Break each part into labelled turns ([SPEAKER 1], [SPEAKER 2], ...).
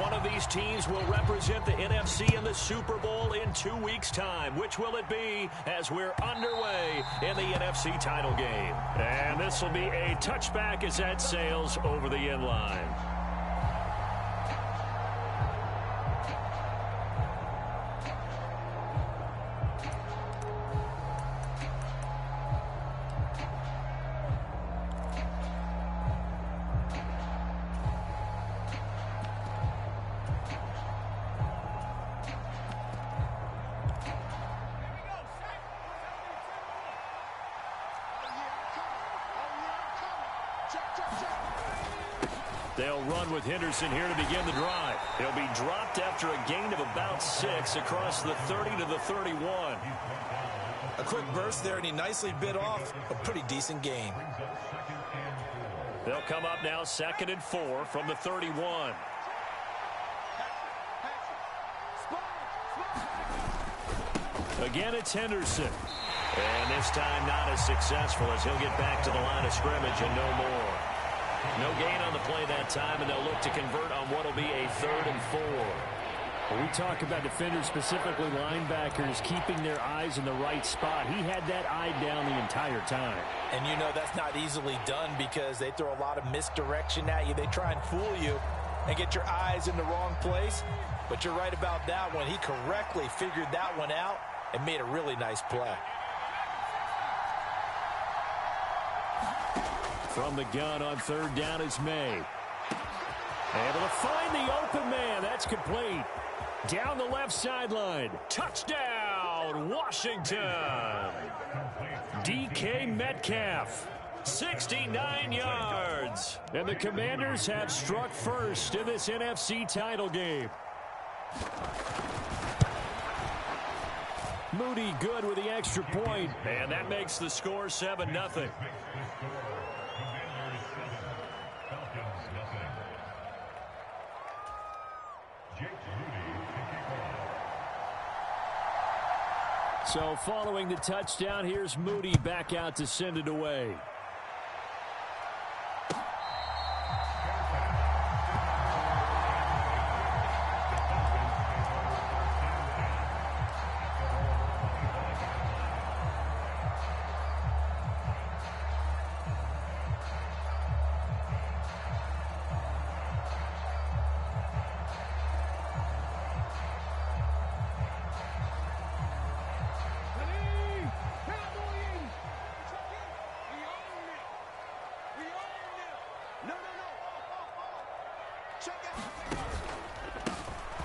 [SPEAKER 1] One of these teams will represent the NFC in the Super Bowl in 2 weeks' time. Which will it be as we're underway in the NFC title game? And this will be a touchback as that sails over the end line. They'll run with Henderson here to begin the drive. He'll be dropped after a gain of about 6 across the 30 to the 31.
[SPEAKER 2] A quick burst there, and he nicely bit off a pretty decent gain.
[SPEAKER 1] They'll come up now 2nd and 4 from the 31. Again, it's Henderson. And this time not as successful as he'll get back to the line of scrimmage and no more. No gain on the play that time, and they'll look to convert on what will be a 3rd and 4.
[SPEAKER 3] When we talk about defenders, specifically linebackers, keeping their eyes in the right spot. He had that eye down the entire time.
[SPEAKER 2] And you know that's not easily done because they throw a lot of misdirection at you. They try and fool you and get your eyes in the wrong place. But you're right about that one. He correctly figured that one out and made a really nice play.
[SPEAKER 3] From the gun on 3rd down is May. Able to find the open man. That's complete. Down the left sideline. Touchdown, Washington. DK Metcalf. 69 yards. And the Commanders have struck first in this NFC title game. Moody good with the extra point.
[SPEAKER 1] And that makes the score 7-0.
[SPEAKER 3] So following the touchdown, here's Moody back out to send it away.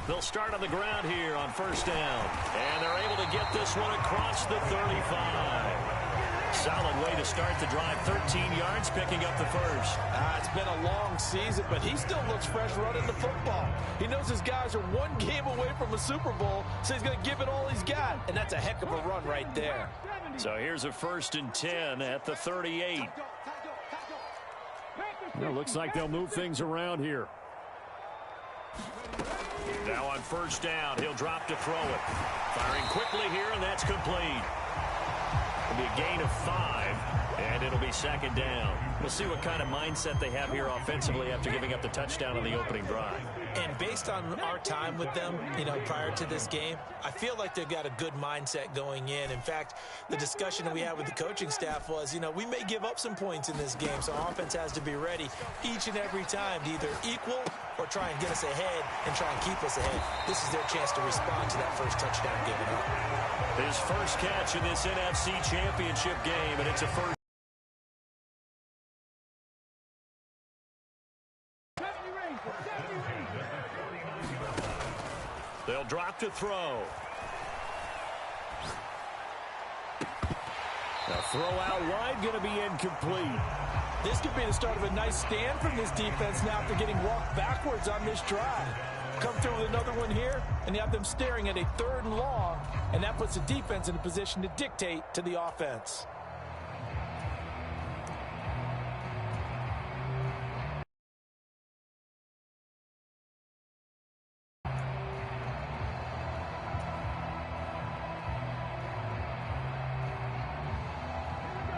[SPEAKER 1] They'll start on the ground here on 1st down. And they're able to get this one across the 35. Solid way to start the drive. 13 yards, picking up the first.
[SPEAKER 2] It's been a long season, but he still looks fresh running the football. He knows his guys are one game away from a Super Bowl, so he's going to give it all he's got. And that's a heck of a run right there.
[SPEAKER 1] So here's a 1st and 10 at the 38.
[SPEAKER 3] Well, looks like they'll move things around here.
[SPEAKER 1] Now on 1st down, he'll drop to throw it. Firing quickly here, and that's complete. It'll be a gain of 5, and it'll be 2nd down. We'll see what kind of mindset they have here offensively after giving up the touchdown on the opening drive.
[SPEAKER 2] And based on our time with them, prior to this game, I feel like they've got a good mindset going in. In fact, the discussion that we had with the coaching staff was, we may give up some points in this game, so offense has to be ready each and every time to either equal or try and get us ahead and try and keep us ahead. This is their chance to respond to that first touchdown given up.
[SPEAKER 1] His first catch in this NFC Championship game, and it's a first. They'll drop to throw.
[SPEAKER 3] The throw out wide going to be incomplete.
[SPEAKER 2] This could be the start of a nice stand from this defense now after getting walked backwards on this drive. Come through with another one here, and you have them staring at a 3rd and long, and that puts the defense in a position to dictate to the offense.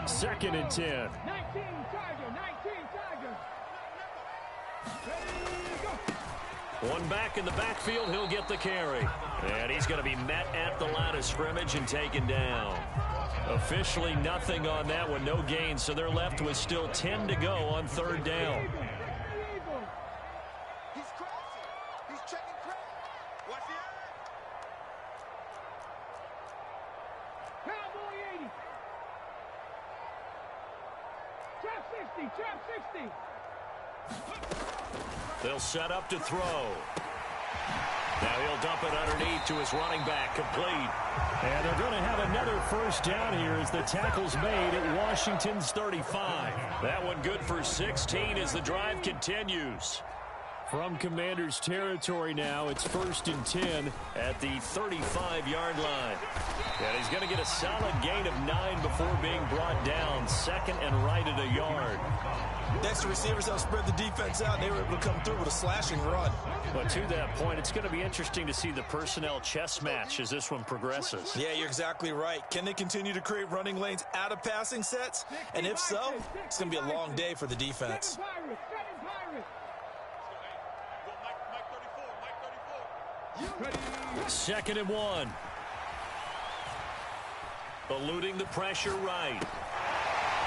[SPEAKER 3] Second and 10.
[SPEAKER 4] 19 Tiger, 19 Tiger. Ready, go.
[SPEAKER 1] One back in the backfield, he'll get the carry. And he's going to be met at the line of scrimmage and taken down. Officially nothing on that one, no gain, so they're left with still 10 to go on third down.
[SPEAKER 4] He's crossing. He's checking crack. Watch the eye.
[SPEAKER 5] Cowboy 80. Trap 60.
[SPEAKER 1] They'll set up to throw. Now he'll dump it underneath to his running back, complete.
[SPEAKER 3] And they're going to have another first down here as the tackle's made at Washington's 35.
[SPEAKER 1] That one good for 16 as the drive continues.
[SPEAKER 3] From Commander's territory now, it's 1st and 10
[SPEAKER 1] at the 35-yard line. And he's going to get a solid gain of 9 before being brought down. Second and right at a yard.
[SPEAKER 2] Next, the receivers helped spread the defense out. They were able to come through with a slashing run.
[SPEAKER 1] But to that point, it's going to be interesting to see the personnel chess match as this one progresses.
[SPEAKER 2] Yeah, you're exactly right. Can they continue to create running lanes out of passing sets? And if so, it's going to be a long day for the defense.
[SPEAKER 1] Second and 1. Eluding the pressure right.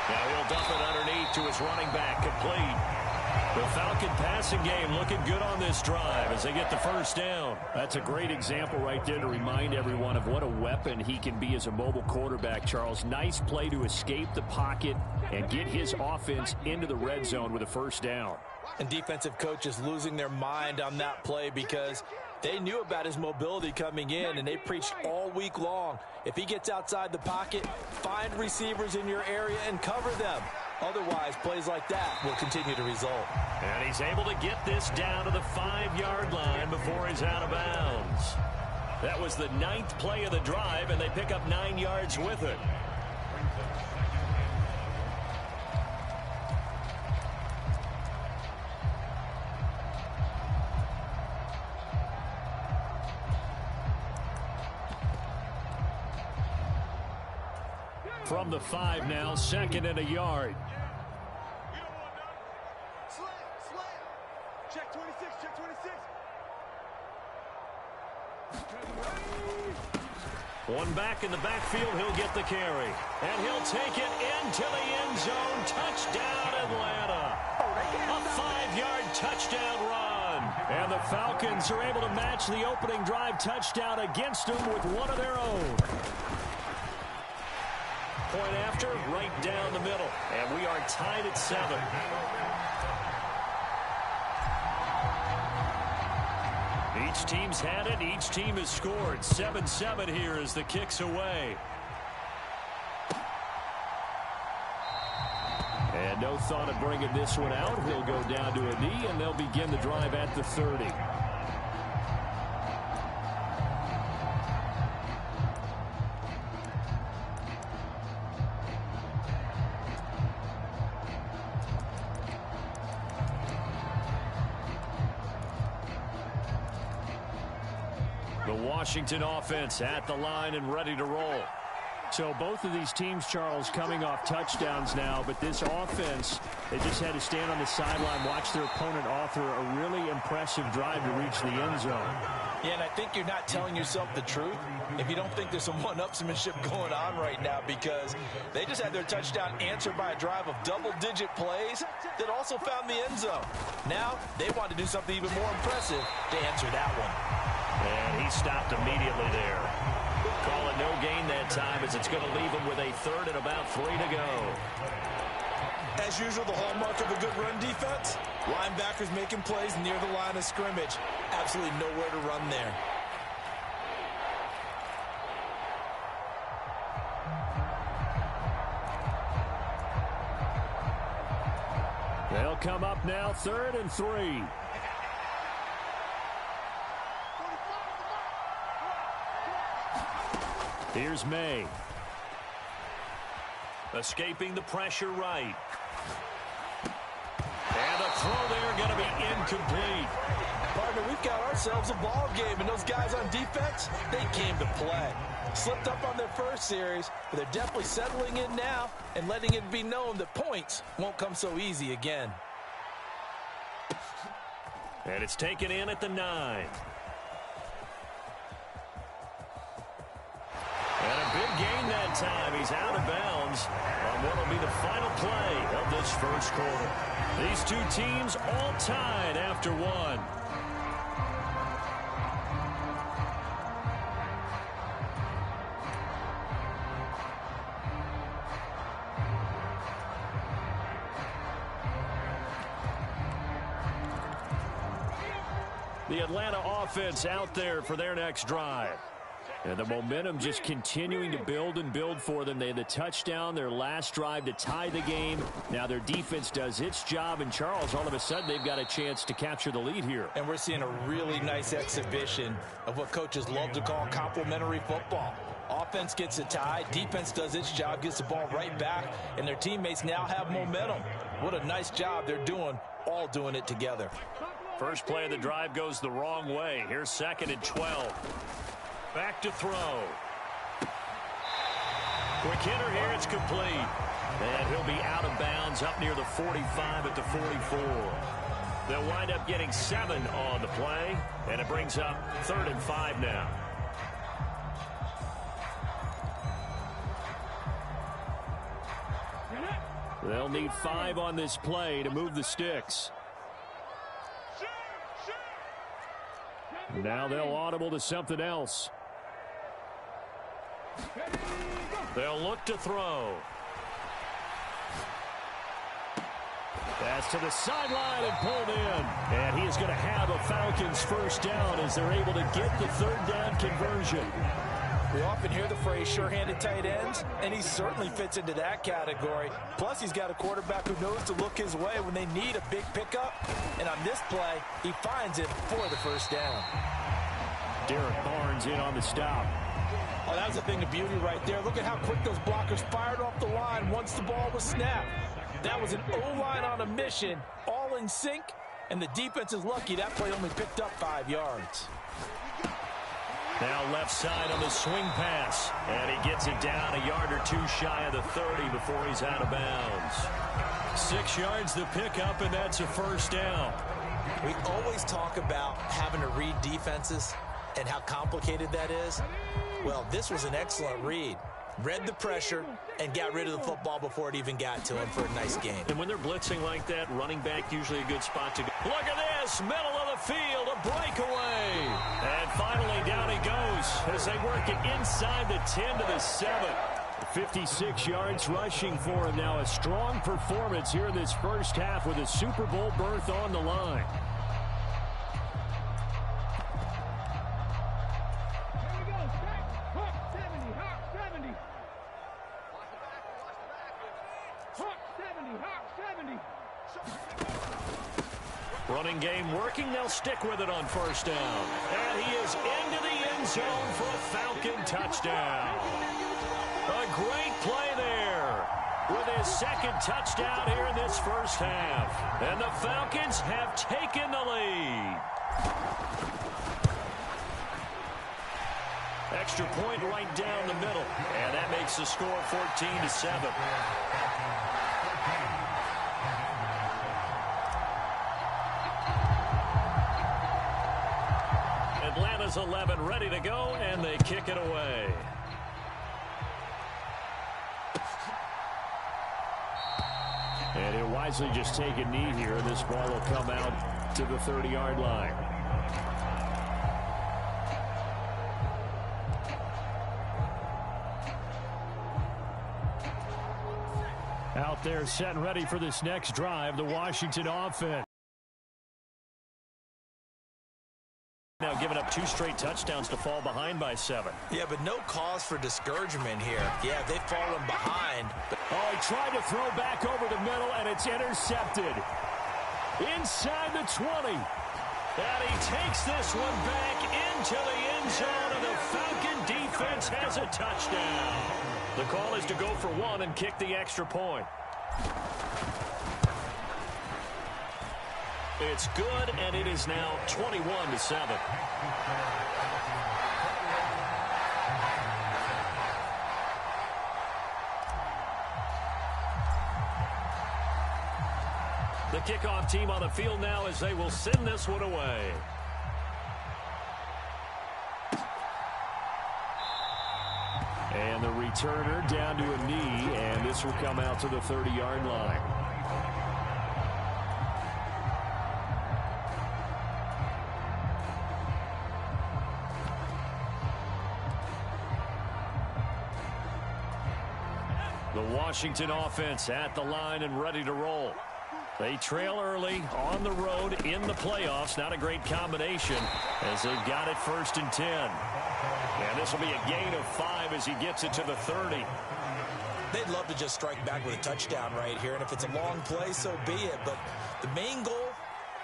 [SPEAKER 1] Now he'll dump it underneath to his running back, complete. The Falcon passing game looking good on this drive as they get the first down.
[SPEAKER 3] That's a great example right there to remind everyone of what a weapon he can be as a mobile quarterback, Charles. Nice play to escape the pocket and get his offense into the red zone with a first down.
[SPEAKER 2] And defensive coaches losing their mind on that play because they knew about his mobility coming in, and they preached all week long. If he gets outside the pocket, find receivers in your area and cover them. Otherwise, plays like that will continue to result.
[SPEAKER 1] And he's able to get this down to the 5-yard line before he's out of bounds. That was the 9th play of the drive, and they pick up 9 yards with it. From the 5 now, 2nd and a yard.
[SPEAKER 4] Check 26, check 26.
[SPEAKER 1] One back in the backfield, he'll get the carry. And he'll take it into the end zone. Touchdown, Atlanta. A 5-yard touchdown run. And the Falcons are able to match the opening drive touchdown against them with one of their own. Point after, right down the middle. And we are tied at 7. Each team's had it. Each team has scored. 7-7 here as the kick's away.
[SPEAKER 3] And no thought of bringing this one out. He'll go down to a knee, and they'll begin the drive at the 30.
[SPEAKER 1] The Washington offense at the line and ready to roll.
[SPEAKER 3] So both of these teams, Charles, coming off touchdowns now, but this offense, they just had to stand on the sideline, watch their opponent author a really impressive drive to reach the end zone.
[SPEAKER 2] Yeah, and I think you're not telling yourself the truth if you don't think there's some one-upsmanship going on right now, because they just had their touchdown answered by a drive of double-digit plays that also found the end zone. Now they want to do something even more impressive to answer that one.
[SPEAKER 1] And he stopped immediately there. Call it no gain that time as it's going to leave him with a 3rd and about 3 to go.
[SPEAKER 2] As usual, the hallmark of a good run defense, linebackers making plays near the line of scrimmage. Absolutely nowhere to run there.
[SPEAKER 3] They'll come up now, 3rd and 3. Here's May.
[SPEAKER 1] Escaping the pressure right. And the throw there going to be incomplete.
[SPEAKER 2] Partner, we've got ourselves a ball game, and those guys on defense, they came to play. Slipped up on their first series, but they're definitely settling in now and letting it be known that points won't come so easy again.
[SPEAKER 1] And it's taken in at the 9. And a big gain that time. He's out of bounds on what will be the final play of this first quarter. These two teams all tied after one. The Atlanta offense out there for their next drive. And the momentum just continuing to build and build for them. They had the touchdown, their last drive to tie the game. Now their defense does its job. And, Charles, all of a sudden they've got a chance to capture the lead here.
[SPEAKER 2] And we're seeing a really nice exhibition of what coaches love to call complementary football. Offense gets a tie, defense does its job, gets the ball right back, and their teammates now have momentum. What a nice job they're doing, all doing it together.
[SPEAKER 1] First play of the drive goes the wrong way. Here's 2nd and 12. Back to throw. Quick hitter here. It's complete. And he'll be out of bounds up near the 45 at the 44. They'll wind up getting 7 on the play. And it brings up 3rd and 5 now. They'll need 5 on this play to move the sticks. Now they'll audible to something else. They'll look to throw. Pass to the sideline and pulled in. And he is going to have a Falcons first down as they're able to get the 3rd down conversion.
[SPEAKER 2] We often hear the phrase sure-handed tight ends, and he certainly fits into that category. Plus, he's got a quarterback who knows to look his way when they need a big pickup. And on this play, he finds it for the first down.
[SPEAKER 1] Derek Barnes in on the stop.
[SPEAKER 2] Oh, that was a thing of beauty right there. Look at how quick those blockers fired off the line once the ball was snapped. That was an O-line on a mission, all in sync, and the defense is lucky that play only picked up 5 yards.
[SPEAKER 1] Now left side on the swing pass. And he gets it down a yard or 2 shy of the 30 before he's out of bounds. 6 yards the pickup, and that's a first down.
[SPEAKER 2] We always talk about having to read defenses and how complicated that is. Well, this was an excellent read. Read the pressure and got rid of the football before it even got to him for a nice game.
[SPEAKER 1] And when they're blitzing like that, running back usually a good spot to go. Look at this, middle of the field, a breakaway. And finally down he goes as they work it inside the 10 to the 7. 56 yards rushing for him now. A strong performance here in this first half with a Super Bowl berth on the line. Running game working. They'll stick with it on first down. And he is into the end zone for a Falcon touchdown. A great play there with his 2nd touchdown here in this first half. And the Falcons have taken the lead. Extra point right down the middle. And that makes the score 14-7. Atlanta's 11 ready to go, and they kick it away. And he'll wisely just take a knee here, and this ball will come out to the 30-yard line. Out there set and ready for this next drive, the Washington offense. Now giving up 2 straight touchdowns to fall behind by 7.
[SPEAKER 2] Yeah, but no cause for discouragement here. Yeah, they've fallen behind.
[SPEAKER 3] Oh, he tried to throw back over the middle, and it's intercepted. Inside the 20.
[SPEAKER 1] And he takes this one back into the end zone, and the Falcon defense has a touchdown. The call is to go for 1 and kick the extra point. It's good, and it is now 21-7. The kickoff team on the field now as they will send this one away.
[SPEAKER 3] And the returner down to a knee, and this will come out to the 30-yard line. The Washington offense at the line and ready to roll. They trail early on the road in the playoffs. Not a great combination as they've got it 1st and 10. And this will be a gain of 5 as he gets it to the 30.
[SPEAKER 2] They'd love to just strike back with a touchdown right here. And if it's a long play, so be it. But the main goal,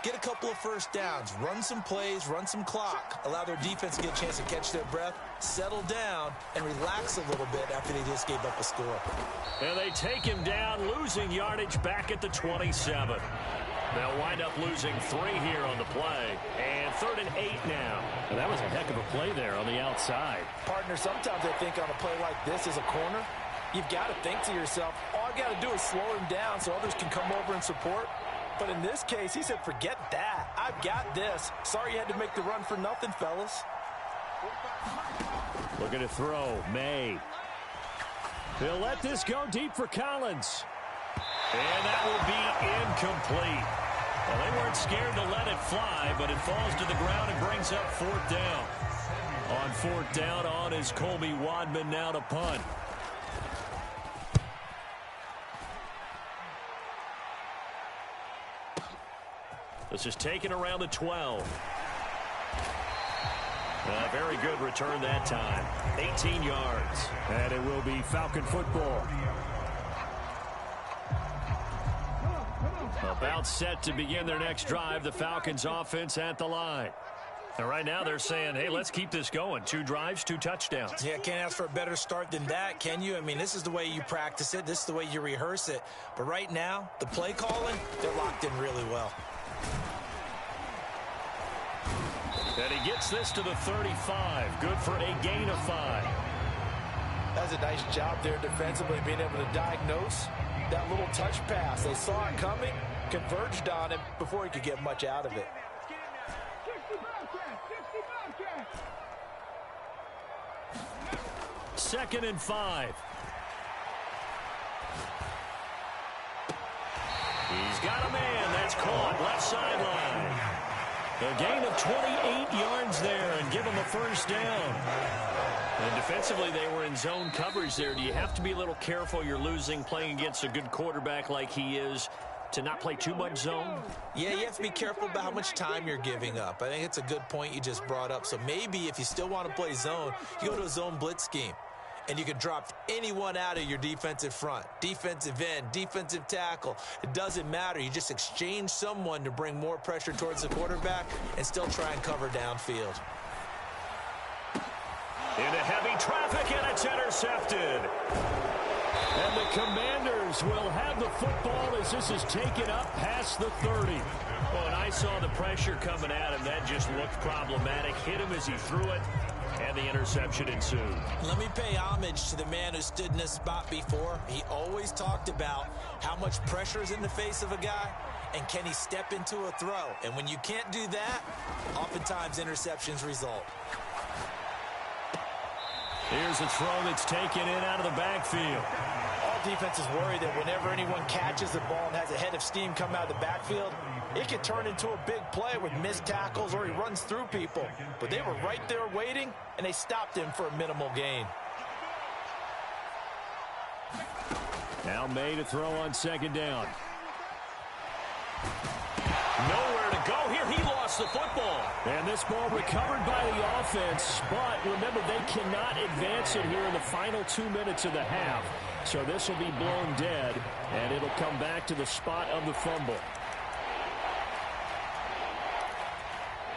[SPEAKER 2] get a couple of first downs, run some plays, run some clock, allow their defense to get a chance to catch their breath, settle down, and relax a little bit after they just gave up a score.
[SPEAKER 1] And they take him down, losing yardage back at the 27. They'll wind up losing 3 here on the play. And 3rd and 8 now.
[SPEAKER 3] And that was a heck of a play there on the outside.
[SPEAKER 2] Partner, sometimes I think on a play like this as a corner, you've got to think to yourself, all I got to do is slow him down so others can come over and support. But in this case, he said, forget that. I've got this. Sorry you had to make the run for nothing, fellas.
[SPEAKER 3] Looking to throw. May. He'll let this go deep for Collins.
[SPEAKER 1] And that will be incomplete. Well, they weren't scared to let it fly, but it falls to the ground and brings up 4th down. On 4th down, on is Colby Wadman now to punt. This is taken around the 12. Very good return that time. 18 yards.
[SPEAKER 3] And it will be Falcon football. About set to begin their next drive. The Falcons offense at the line.
[SPEAKER 1] And right now they're saying, hey, let's keep this going. 2 drives, 2 touchdowns.
[SPEAKER 2] Yeah, can't ask for a better start than that, can you? I mean, this is the way you practice it. This is the way you rehearse it. But right now, the play calling, they're locked in really well.
[SPEAKER 1] And he gets this to the 35. Good for a gain of 5.
[SPEAKER 2] That's a nice job there defensively, being able to diagnose that little touch pass. They saw it coming, converged on him before he could get much out of it.
[SPEAKER 1] Second and 5. He's got a man. That's caught. Left sideline. A gain of 28 yards there and give him a 1st down. And defensively, they were in zone coverage there. Do you have to be a little careful? You're losing playing against a good quarterback like he is to not play too much zone?
[SPEAKER 2] Yeah, you have to be careful about how much time you're giving up. I think it's a good point you just brought up. So maybe if you still want to play zone, you go to a zone blitz scheme. And you can drop anyone out of your defensive front, defensive end, defensive tackle. It doesn't matter. You just exchange someone to bring more pressure towards the quarterback and still try and cover downfield.
[SPEAKER 1] Into heavy traffic, and it's intercepted.
[SPEAKER 3] And the Commanders will have the football as this is taken up past the 30.
[SPEAKER 1] Well, and I saw the pressure coming at him. That just looked problematic. Hit him as he threw it. And the interception ensued.
[SPEAKER 2] Let me pay homage to the man who stood in this spot before. He always talked about how much pressure is in the face of a guy and can he step into a throw. And when you can't do that, oftentimes interceptions result.
[SPEAKER 3] Here's a throw that's taken in out of the backfield.
[SPEAKER 2] All defenses worry that whenever anyone catches the ball and has a head of steam come out of the backfield, it could turn into a big play with missed tackles or he runs through people. But they were right there waiting, and they stopped him for a minimal gain.
[SPEAKER 3] Now May to throw on 2nd down.
[SPEAKER 1] Nowhere to go here. He lost the football.
[SPEAKER 3] And this ball recovered by the offense. But remember, they cannot advance it here in the final 2 minutes of the half. So this will be blown dead, and it'll come back to the spot of the fumble.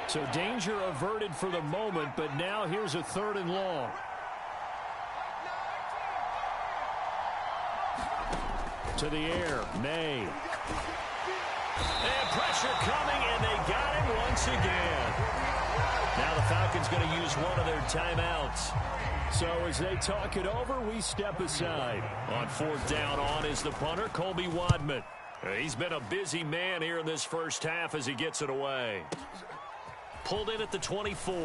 [SPEAKER 3] So danger averted for the moment, but now here's a 3rd and long. To the air, May.
[SPEAKER 1] And pressure coming, and they got him once again. Now the Falcons going to use one of their timeouts.
[SPEAKER 3] So as they talk it over, we step aside.
[SPEAKER 1] On 4th down, on is the punter, Colby Wadman. He's been a busy man here in this first half as he gets it away. Pulled in at the 24.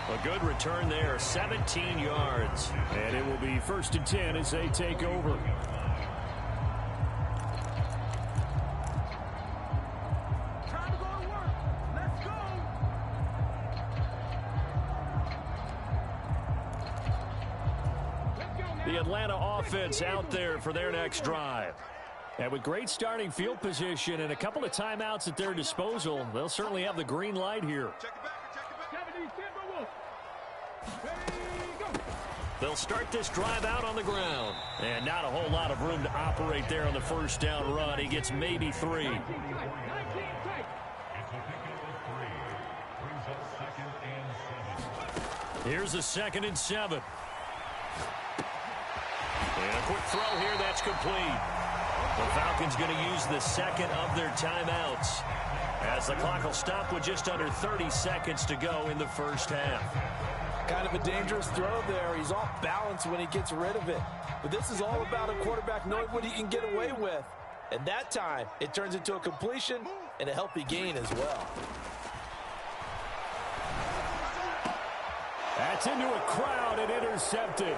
[SPEAKER 1] A good return there, 17 yards.
[SPEAKER 3] And it will be 1st and 10 as they take over.
[SPEAKER 5] Time to go to work. Let's go.
[SPEAKER 3] The Atlanta offense out there for their next drive. And with great starting field position and a couple of timeouts at their disposal, they'll certainly have the green light here.
[SPEAKER 4] Check it back.
[SPEAKER 1] They'll start this drive out on the ground. And not a whole lot of room to operate there on the first down run. He gets maybe 3. Here's a 2nd and 7. And a quick throw here, that's complete. The Falcons going to use the second of their timeouts as the clock will stop with just under 30 seconds to go in the first half.
[SPEAKER 2] Kind of a dangerous throw there. He's off balance when he gets rid of it. But this is all about a quarterback knowing what he can get away with. And that time, it turns into a completion and a healthy gain as well.
[SPEAKER 3] That's into a crowd and intercepted.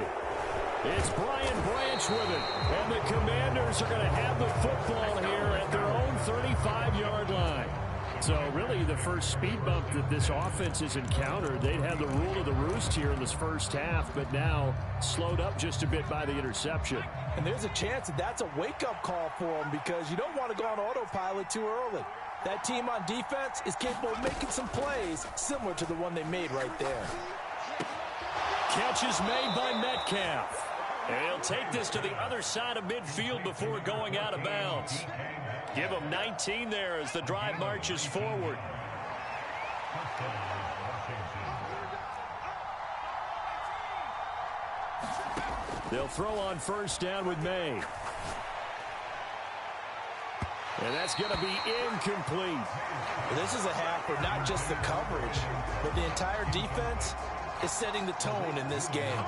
[SPEAKER 3] It's Brian Branch with it. And the Commanders are going to have the football here at their own 35-yard line. So really the first speed bump that this offense has encountered. They'd had the rule of the roost here in this first half, but now slowed up just a bit by the interception.
[SPEAKER 2] And there's a chance that that's a wake-up call for them because you don't want to go on autopilot too early. That team on defense is capable of making some plays similar to the one they made right there.
[SPEAKER 1] Catch is made by Metcalf. And he'll take this to the other side of midfield before going out of bounds. Give him 19 there as the drive marches forward.
[SPEAKER 3] They'll throw on first down with May. And that's going to be incomplete.
[SPEAKER 2] This is a half where not just the coverage, but the entire defense is setting the tone in this game.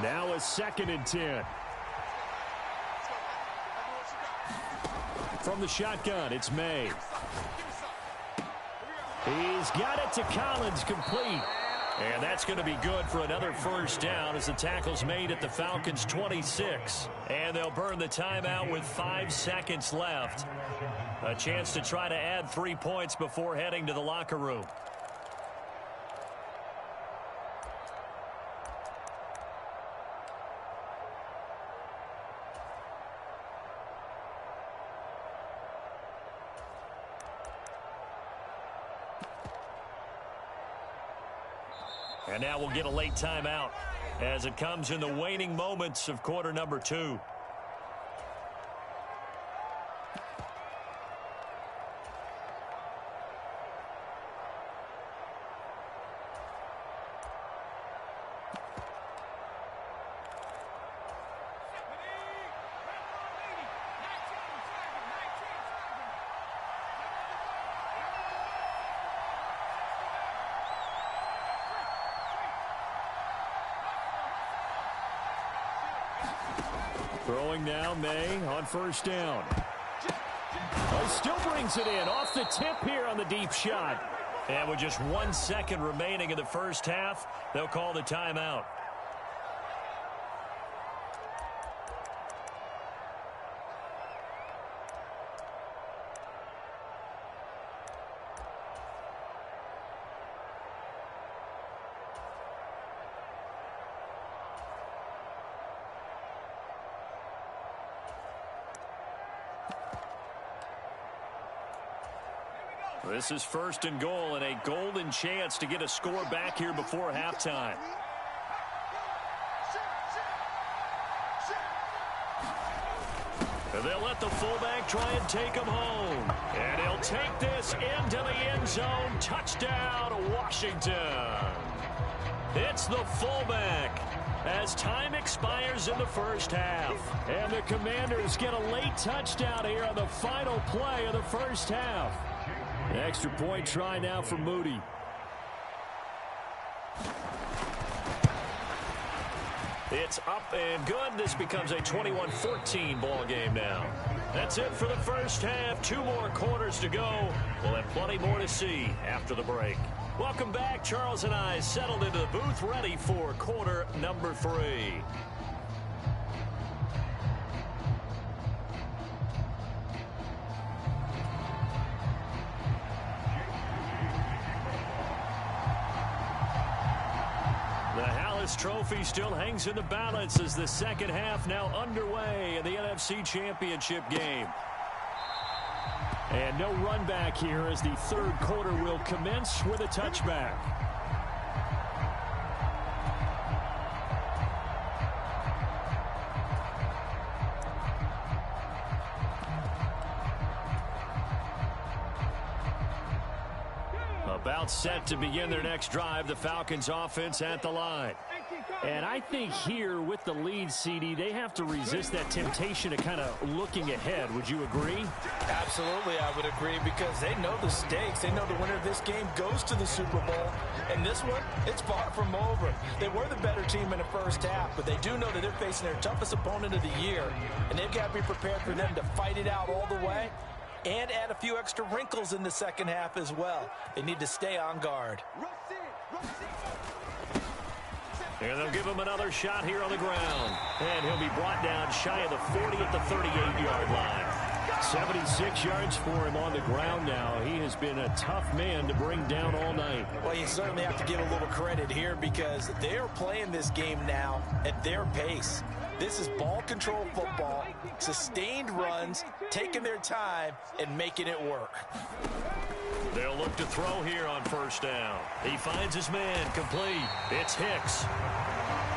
[SPEAKER 3] Now a 2nd and 10. From the shotgun, it's May. He's got it to Collins, complete.
[SPEAKER 1] And that's going to be good for another first down as the tackle's made at the Falcons' 26. And they'll burn the timeout with 5 seconds left. A chance to try to add 3 points before heading to the locker room. And now we'll get a late timeout as it comes in the waning moments of quarter number 2.
[SPEAKER 3] Throwing now, May on first down. Oh, still brings it in off the tip here on the deep shot.
[SPEAKER 1] And with just 1 second remaining in the first half, they'll call the timeout. This is 1st and goal and a golden chance to get a score back here before halftime. And they'll let the fullback try and take him home. And he'll take this into the end zone. Touchdown, Washington. It's the fullback.
[SPEAKER 3] as time expires in the first half. And the Commanders get a late touchdown here on the final play of the first half. An extra point try now for Moody.
[SPEAKER 1] It's up and good. This becomes a 21-14 ball game now. That's it for the first half. 2 more quarters to go. We'll have plenty more to see after the break. Welcome back. Charles and I settled into the booth, ready for quarter number 3. Trophy still hangs in the balance as the second half now underway in the NFC Championship game.
[SPEAKER 3] And no run back here as the third quarter will commence with a touchback. About set to begin their next drive, the Falcons offense at the line. And I think here with the lead, CD, they have to resist that temptation to kind of looking ahead. Would you agree?
[SPEAKER 2] Absolutely, I would agree, because they know the stakes. They know the winner of this game goes to the Super Bowl. And this one, it's far from over. They were the better team in the first half, but they do know that they're facing their toughest opponent of the year. And they've got to be prepared for them to fight it out all the way and add a few extra wrinkles in the second half as well. They need to stay on guard.
[SPEAKER 1] And they'll give him another shot here on the ground. And he'll be brought down shy of the 40 at the 38-yard line.
[SPEAKER 3] 76 yards for him on the ground now. He has been a tough man to bring down all night.
[SPEAKER 2] Well, you certainly have to give a little credit here because they're playing this game now at their pace. This is ball control football, sustained runs, taking their time, and making it work.
[SPEAKER 1] They'll look to throw here on first down. He finds his man, complete. It's Hicks.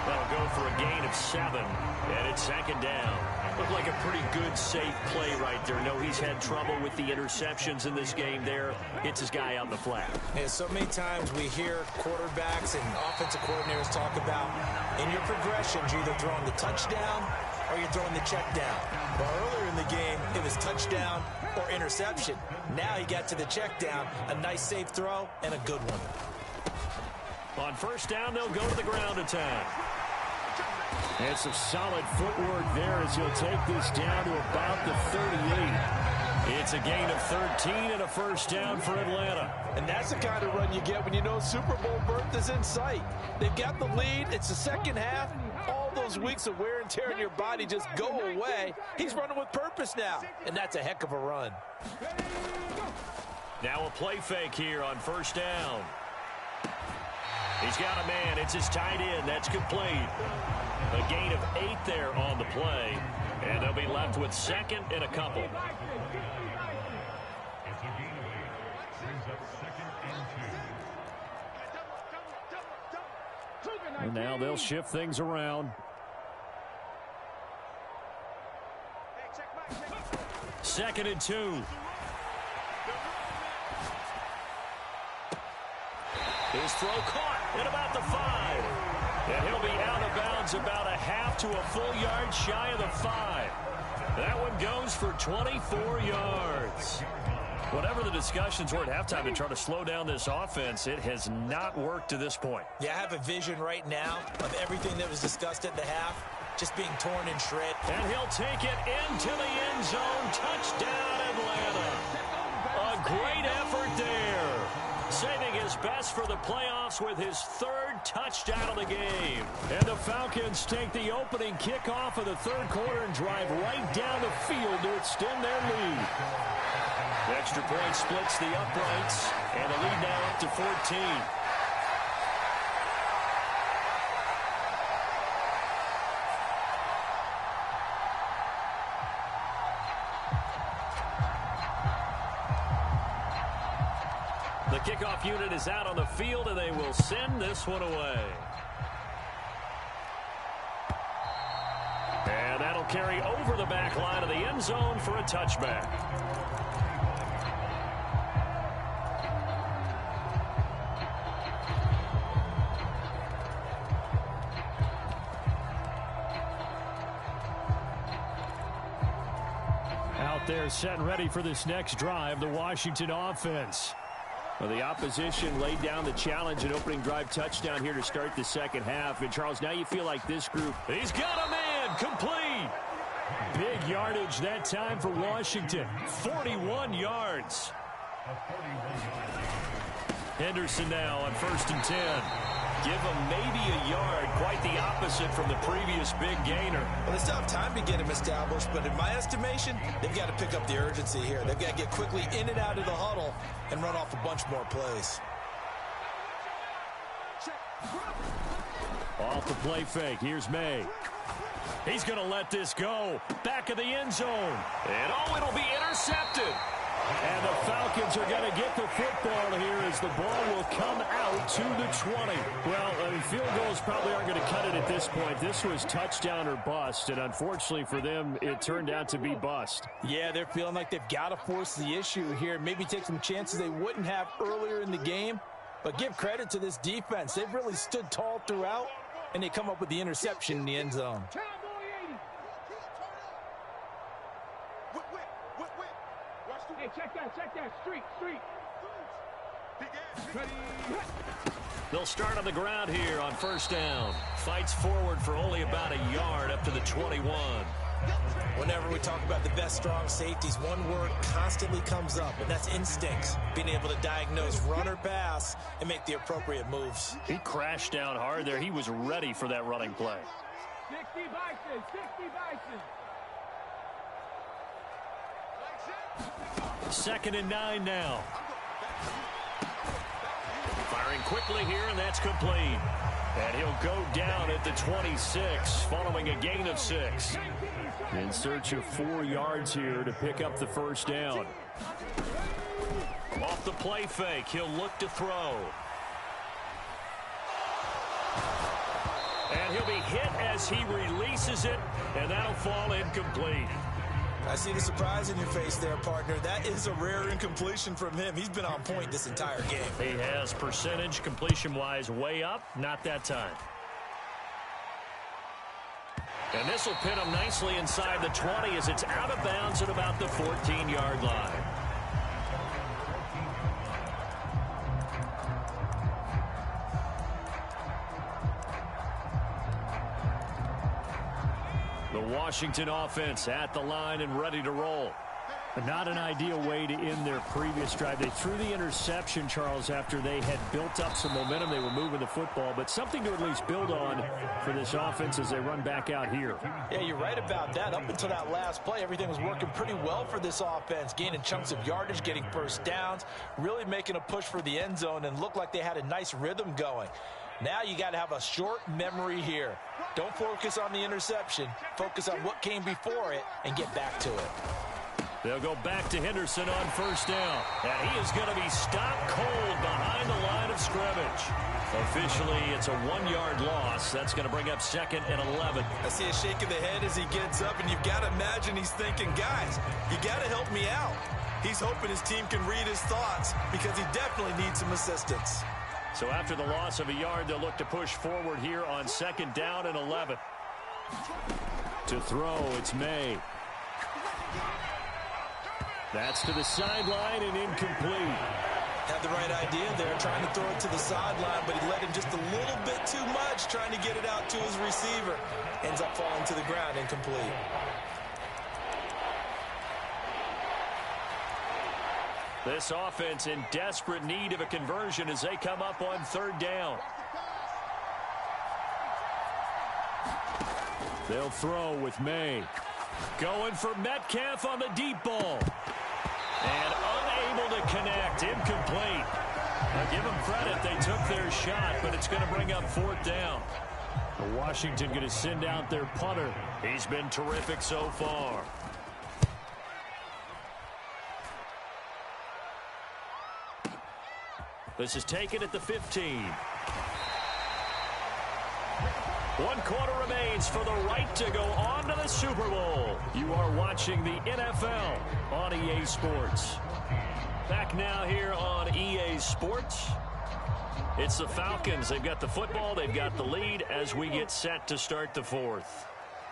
[SPEAKER 1] That'll go for a gain of 7, and it's second down. Looked like a pretty good, safe play right there. No, he's had trouble with the interceptions in this game there. Hits his guy out in the flat.
[SPEAKER 2] Yeah, so many times we hear quarterbacks and offensive coordinators talk about in your progressions, you're either throwing the touchdown or you're throwing the check down. Well, earlier in the game, it was touchdown or interception. Now he got to the check down, a nice safe throw, and a good one.
[SPEAKER 1] On first down, they'll go to the ground attack.
[SPEAKER 3] And some solid footwork there as he'll take this down to about the 38. It's a gain of 13 and a first down for Atlanta.
[SPEAKER 2] And that's the kind of run you get when you know Super Bowl berth is in sight. They've got the lead. It's the second half. All those weeks of wear and tear in your body just go away. He's running with purpose now, and that's a heck of a run.
[SPEAKER 1] Now a play fake here on first down. He's got a man. It's his tight end. That's complete. A gain of 8 there on the play. And they'll be left with second and a couple.
[SPEAKER 3] And now they'll shift things around.
[SPEAKER 1] Second and 2. His throw caught at about the 5. And he'll be out of bounds about a half to a full yard shy of the 5. That one goes for 24 yards. Whatever the discussions were at halftime to try to slow down this offense, it has not worked to this point.
[SPEAKER 2] Yeah, I have a vision right now of everything that was discussed at the half just being torn in shreds.
[SPEAKER 1] And he'll take it into the end zone. Touchdown, Atlanta. A great effort there. Saving his best for the playoffs with his 3rd touchdown of the game.
[SPEAKER 3] And the Falcons take the opening kickoff of the third quarter and drive right down the field to extend their lead.
[SPEAKER 1] The extra point splits the uprights, and the lead now up to 14. The kickoff unit is out on the field, and they will send this one away. And that'll carry over the back line of the end zone for a touchback.
[SPEAKER 3] out there set and ready for this next drive, the Washington offense.
[SPEAKER 1] Well, the opposition laid down the challenge and opening drive touchdown here to start the second half. And, Charles, now you feel like this group.
[SPEAKER 3] He's got a man complete. Big yardage that time for Washington. 41 yards. Henderson now on 1st and 10.
[SPEAKER 1] Give them maybe a yard, quite the opposite from the previous big gainer.
[SPEAKER 2] Well, they still have time to get him established, but in my estimation, they've got to pick up the urgency here. They've got to get quickly in and out of the huddle and run off a bunch more plays.
[SPEAKER 3] Off the play fake. Here's May. He's going to let this go. Back of the end zone.
[SPEAKER 1] And, it'll be intercepted.
[SPEAKER 3] And the Falcons are going to get the football here as the ball will come out to the 20. Well, field goals probably aren't going to cut it at this point. This was touchdown or bust, and unfortunately for them, it turned out to be bust.
[SPEAKER 2] Yeah, they're feeling like they've got to force the issue here, maybe take some chances they wouldn't have earlier in the game. But give credit to this defense. They've really stood tall throughout, and they come up with the interception in the end zone.
[SPEAKER 5] Hey, check that. Street.
[SPEAKER 1] They'll start on the ground here on 1st down. Fights forward for only about a yard up to the 21.
[SPEAKER 2] Whenever we talk about the best strong safeties, one word constantly comes up, and that's instincts. Being able to diagnose run or pass and make the appropriate moves.
[SPEAKER 3] He crashed down hard there. He was ready for that running play.
[SPEAKER 5] 60 Bison.
[SPEAKER 3] 2nd and 9 now.
[SPEAKER 1] Firing quickly here, and that's complete. And he'll go down at the 26 following a gain of 6.
[SPEAKER 3] In search of 4 yards here to pick up the 1st down.
[SPEAKER 1] Off the play fake, he'll look to throw. And he'll be hit as he releases it, and that'll fall incomplete.
[SPEAKER 2] I see the surprise in your face there, partner. That is a rare incompletion from him. He's been on point this entire game.
[SPEAKER 3] He has percentage completion-wise way up. Not that time.
[SPEAKER 1] And this will pin him nicely inside the 20 as it's out of bounds at about the 14-yard line.
[SPEAKER 3] The Washington offense at the line and ready to roll. Not an ideal way to end their previous drive. They threw the interception, Charles, after they had built up some momentum. They were moving the football, but something to at least build on for this offense as they run back out here.
[SPEAKER 2] Yeah, you're right about that. Up until that last play, everything was working pretty well for this offense, gaining chunks of yardage, getting first downs, really making a push for the end zone, and looked like they had a nice rhythm going. Now you got to have a short memory here. Don't focus on the interception. Focus on what came before it and get back to it.
[SPEAKER 3] They'll go back to Henderson on 1st down.
[SPEAKER 1] And he is going to be stopped cold behind the line of scrimmage. Officially, it's a 1-yard loss. That's going to bring up 2nd and 11.
[SPEAKER 2] I see a shake of the head as he gets up, and you've got to imagine he's thinking, guys, you got to help me out. He's hoping his team can read his thoughts because he definitely needs some assistance.
[SPEAKER 3] So after the loss of a yard, they'll look to push forward here on 2nd down and 11. To throw, it's May. That's to the sideline and incomplete.
[SPEAKER 2] Had the right idea there, trying to throw it to the sideline, but he let him just a little bit too much, trying to get it out to his receiver. Ends up falling to the ground, incomplete.
[SPEAKER 3] This offense in desperate need of a conversion as they come up on 3rd down. They'll throw with May. Going for Metcalf on the deep ball. And unable to connect. Incomplete. Now give them credit. They took their shot, but it's going to bring up 4th down. Washington going to send out their punter. He's been terrific so far. This is taken at the 15. 1 quarter remains for the right to go on to the Super Bowl. You are watching the NFL on EA Sports. Back now here on EA Sports. It's the Falcons. They've got the football. They've got the lead as we get set to start the 4th.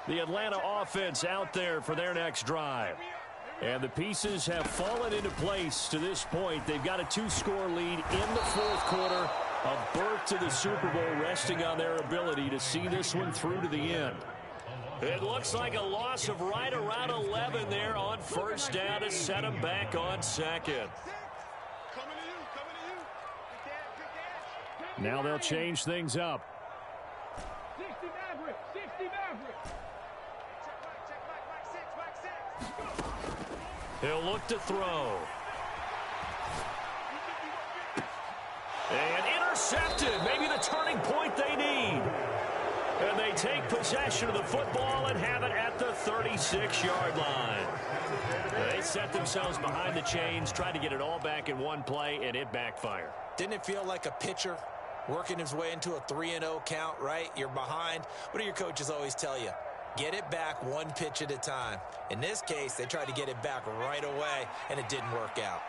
[SPEAKER 3] The Atlanta offense out there for their next drive. And the pieces have fallen into place to this point. They've got a 2-score lead in the fourth quarter. A berth to the Super Bowl resting on their ability to see this one through to the end. It looks like a loss of right around 11 there on first down to set them back on second. Now they'll change things up.
[SPEAKER 5] 60 Maverick, 60 Maverick.
[SPEAKER 1] He'll look to throw. And intercepted. Maybe the turning point they need. And they take possession of the football and have it at the 36-yard line. They set themselves behind the chains, tried to get it all back in one play, and it backfired.
[SPEAKER 2] Didn't it feel like a pitcher working his way into a 3-0 count, right? You're behind. What do your coaches always tell you? Get it back one pitch at a time. In this case, they tried to get it back right away, and it didn't work out.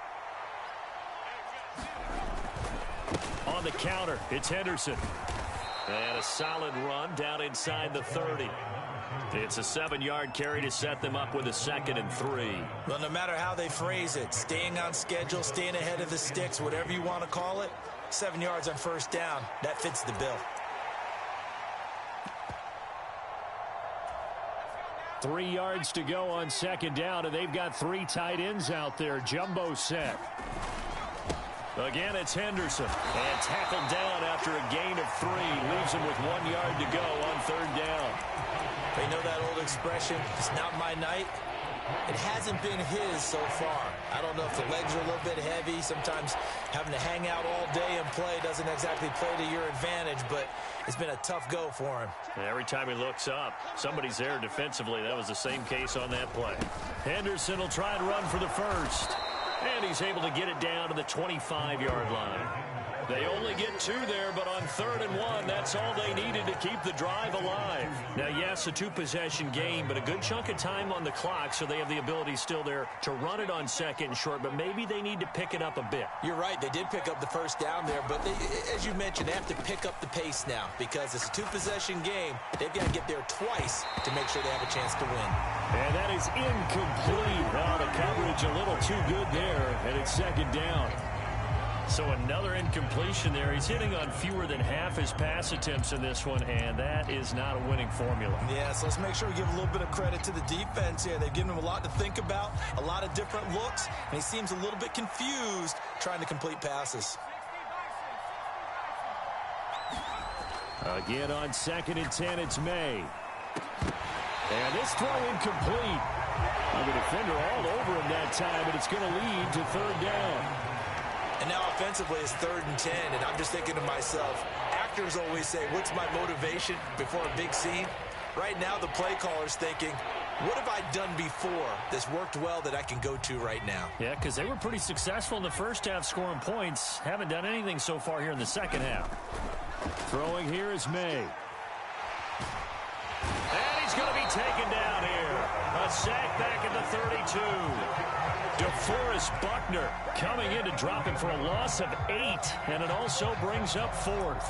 [SPEAKER 3] On the counter, it's Henderson.
[SPEAKER 1] And a solid run down inside the 30. It's a 7-yard carry to set them up with a 2nd and 3.
[SPEAKER 2] Well, no matter how they phrase it, staying on schedule, staying ahead of the sticks, whatever you want to call it, 7 yards on first down, that fits the bill.
[SPEAKER 3] 3 yards to go on second down, and they've got 3 tight ends out there. Jumbo set.
[SPEAKER 1] Again, it's Henderson. And tackled down after a gain of 3. Leaves him with 1 yard to go on third down.
[SPEAKER 2] They know that old expression, it's not my night. It hasn't been his so far. I don't know if the legs are a little bit heavy. Sometimes having to hang out all day and play doesn't exactly play to your advantage, but it's been a tough go for him.
[SPEAKER 1] And every time he looks up, somebody's there defensively. That was the same case on that play.
[SPEAKER 3] Henderson will try and run for the first.
[SPEAKER 1] And he's able to get it down to the 25-yard line. They only get 2 there, but on 3rd and 1, that's all they needed to keep the drive alive. Now, yes, a 2-possession game, but a good chunk of time on the clock, so they have the ability still there to run it on 2nd and short, but maybe they need to pick it up a bit.
[SPEAKER 2] You're right. They did pick up the first down there, but they, as you mentioned, they have to pick up the pace now because it's a 2-possession game. They've got to get there twice to make sure they have a chance to win.
[SPEAKER 3] And that is incomplete. Oh, the coverage a little too good there, and it's 2nd down.
[SPEAKER 1] So another incompletion there. He's hitting on fewer than half his pass attempts in this one, and that is not a winning formula.
[SPEAKER 2] Yeah, so let's make sure we give a little bit of credit to the defense here. They've given him a lot to think about, a lot of different looks, and he seems a little bit confused trying to complete passes.
[SPEAKER 3] Again on 2nd and 10, it's May. And this throw incomplete. The defender all over him that time, but it's going to lead to 3rd down.
[SPEAKER 2] And now offensively it's 3rd and 10, and I'm just thinking to myself, actors always say, what's my motivation before a big scene? Right now the play caller's thinking, what have I done before that's worked well that I can go to right now?
[SPEAKER 1] Yeah, because they were pretty successful in the first half scoring points. Haven't done anything so far here in the second half.
[SPEAKER 3] Throwing here is May.
[SPEAKER 1] And he's going to be taken down here. A sack back at the 32. DeForest Buckner coming in to drop him for a loss of 8, and it also brings up 4th.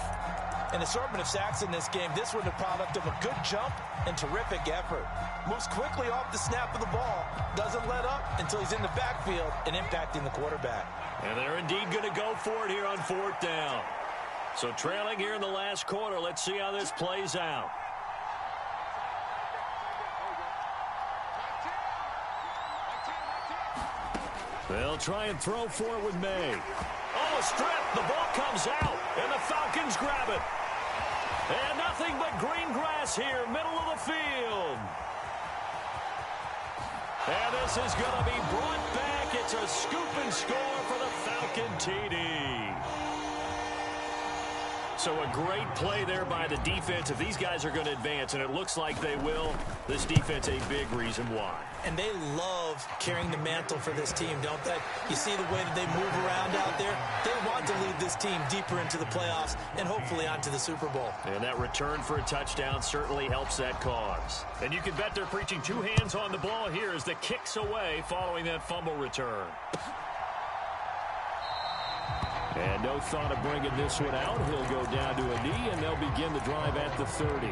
[SPEAKER 2] An assortment of sacks in this game. This one the product of a good jump and terrific effort. Moves quickly off the snap of the ball. Doesn't let up until he's in the backfield and impacting the quarterback.
[SPEAKER 1] And they're indeed going to go for it here on 4th down. So trailing here in the last quarter. Let's see how this plays out.
[SPEAKER 3] They'll try and throw for it with May.
[SPEAKER 1] Oh, a strip. The ball comes out, and the Falcons grab it. And nothing but green grass here, middle of the field. And this is going to be brought back. It's a scoop and score for the Falcon TD. So a great play there by the defense. If these guys are going to advance, and it looks like they will, this defense a big reason why.
[SPEAKER 2] And they love carrying the mantle for this team, don't they? You see the way that they move around out there? They want to lead this team deeper into the playoffs and hopefully onto the Super Bowl.
[SPEAKER 1] And that return for a touchdown certainly helps that cause. And you can bet they're preaching 2 hands on the ball here as the kick's away following that fumble return.
[SPEAKER 3] And no thought of bringing this one out. He'll go down to a knee, and they'll begin the drive at the 30.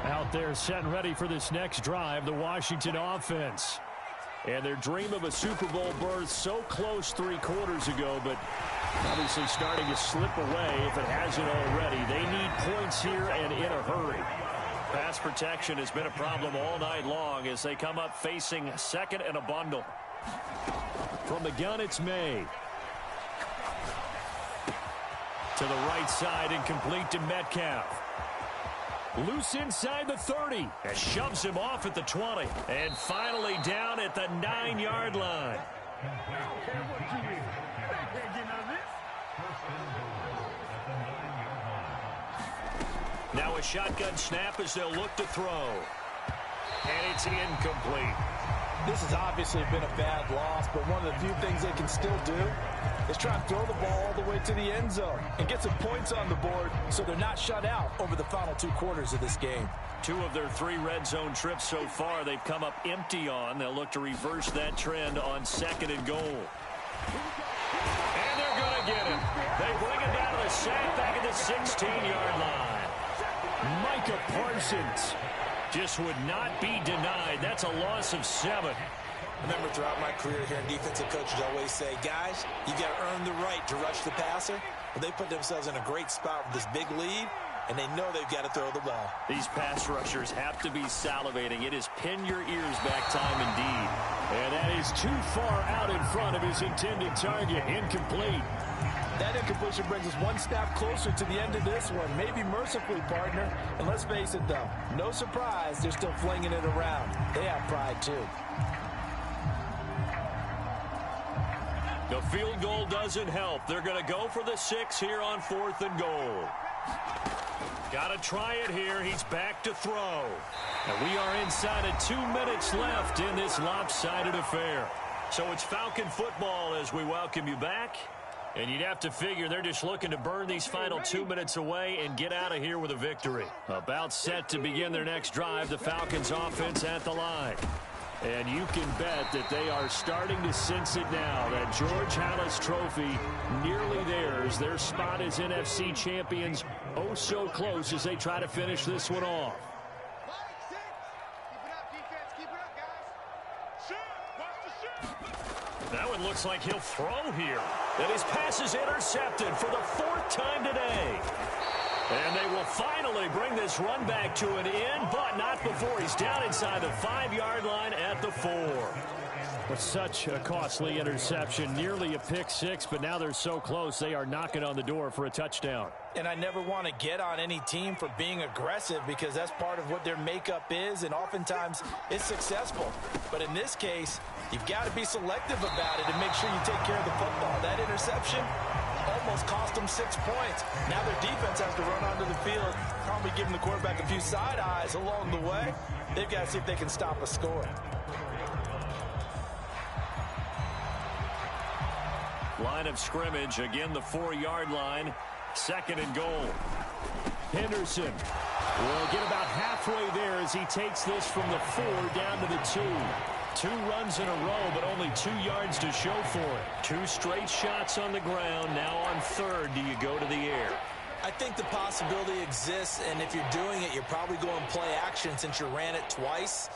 [SPEAKER 3] Out out there setting ready for this next drive, the Washington offense. And their dream of a Super Bowl berth so close 3 quarters ago, but obviously starting to slip away if it hasn't already. They need points here and in a hurry.
[SPEAKER 1] Pass protection has been a problem all night long as they come up facing second and a bundle.
[SPEAKER 3] From the gun, it's May. To the right side and complete to Metcalf. Loose inside the 30.
[SPEAKER 1] And shoves him off at the 20. And finally down at the 9-yard line. Now a shotgun snap as they'll look to throw. And it's incomplete.
[SPEAKER 2] This has obviously been a bad loss, but one of the few things they can still do is try and throw the ball all the way to the end zone and get some points on the board so they're not shut out over the final 2 quarters of this game.
[SPEAKER 1] 2 of their 3 red zone trips so far they've come up empty on. They'll look to reverse that trend on 2nd and goal. And they're going to get him. They bring him down to the sack back at the 16-yard line.
[SPEAKER 3] Micah Parsons
[SPEAKER 1] just would not be denied. That's a loss of 7.
[SPEAKER 2] Remember, throughout my career here in defensive coaches always say, guys, you got to earn the right to rush the passer. Well, they put themselves in a great spot with this big lead, and they know they've got to throw the ball.
[SPEAKER 1] These pass rushers have to be salivating. It is pin your ears back time indeed.
[SPEAKER 3] And that is too far out in front of his intended target. Incomplete.
[SPEAKER 2] That incompletion brings us 1 step closer to the end of this one. Maybe mercifully, partner. And let's face it, though, no surprise, they're still flinging it around. They have pride, too.
[SPEAKER 1] The field goal doesn't help. They're going to go for the 6 here on 4th and goal. Got to try it here. He's back to throw. And we are inside of 2 minutes left in this lopsided affair. So it's Falcon football as we welcome you back. And you'd have to figure they're just looking to burn these final 2 minutes away and get out of here with a victory. About set to begin their next drive, the Falcons offense at the line. And you can bet that they are starting to sense it now. That George Halas trophy nearly theirs. Their spot as NFC champions oh so close as they try to finish this one off. That one looks like he'll throw here. And his pass is intercepted for the 4th time today. And they will finally bring this run back to an end, but not before he's down inside the 5-yard line at the 4. But such a costly interception, nearly a pick 6, but now they're so close they are knocking on the door for a touchdown.
[SPEAKER 2] And I never want to get on any team for being aggressive because that's part of what their makeup is, and oftentimes it's successful. But in this case, you've got to be selective about it and make sure you take care of the football. That interception almost cost them 6 points. Now their defense has to run onto the field, probably giving the quarterback a few side eyes along the way. They've got to see if they can stop a score.
[SPEAKER 1] Line of scrimmage, again the 4-yard line, 2nd and goal.
[SPEAKER 3] Henderson will get about halfway there as he takes this from the 4 down to the 2. 2 runs in a row, but only 2 yards to show for it. 2 straight shots on the ground. Now on 3rd, do you go to the air?
[SPEAKER 2] I think the possibility exists, and if you're doing it, you're probably going play action since you ran it twice.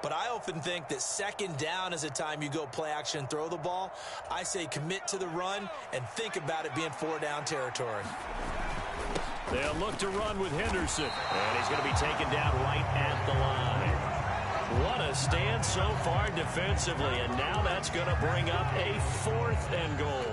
[SPEAKER 2] But I often think that 2nd down is a time you go play action and throw the ball. I say commit to the run and think about it being 4-down territory.
[SPEAKER 1] They'll look to run with Henderson. And he's going to be taken down right at the line. What a stand so far defensively. And now that's going to bring up a 4th and goal.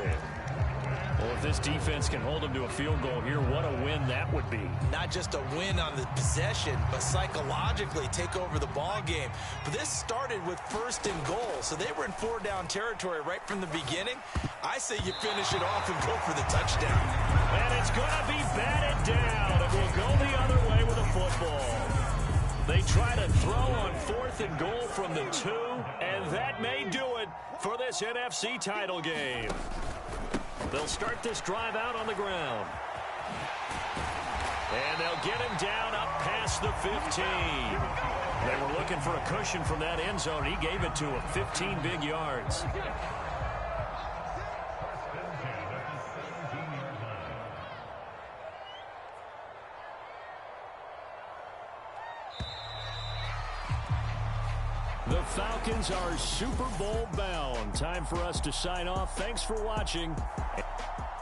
[SPEAKER 1] Well, if this defense can hold them to a field goal here, what a win that would be.
[SPEAKER 2] Not just a win on the possession, but psychologically take over the ball game. But this started with 1st and goal, so they were in 4-down territory right from the beginning. I say you finish it off and go for the touchdown.
[SPEAKER 1] And it's going to be batted down, and we'll go the other way with a football. They try to throw on 4th and goal from the 2, and that may do it for this NFC title game. They'll start this drive out on the ground. And they'll get him down up past the 15. They were looking for a cushion from that end zone. He gave it to him, 15 big yards.
[SPEAKER 3] Falcons are Super Bowl bound. Time for us to sign off. Thanks for watching.